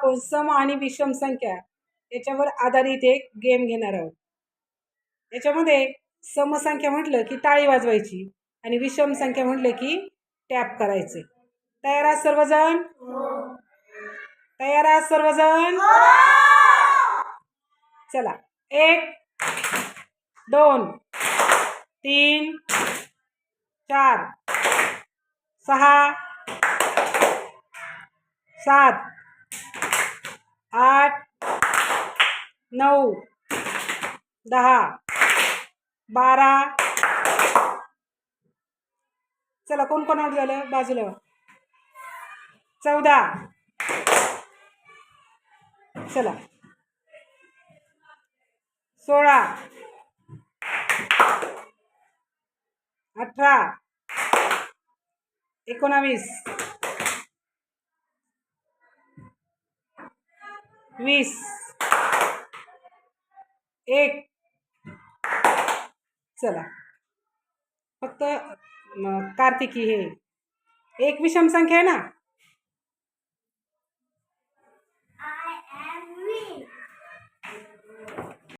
आपण सम आणि विषम संख्या याच्यावर आधारित एक गेम घेणार आहोत. याच्यामध्ये समसंख्या म्हटलं की टाळी वाजवायची आणि विषम संख्या म्हटलं की टॅप करायचे. तयार आहात सर्वजण? तयार आहात सर्वजण? चला, 1 2 3 4 6 7 8 9 10 12. चला, कोण कोण आउट झालं बाजूला? 14. चला, 16 18 19 20 1. चला, फक्त कार्तिकी हे एक विषम संख्या आहे ना.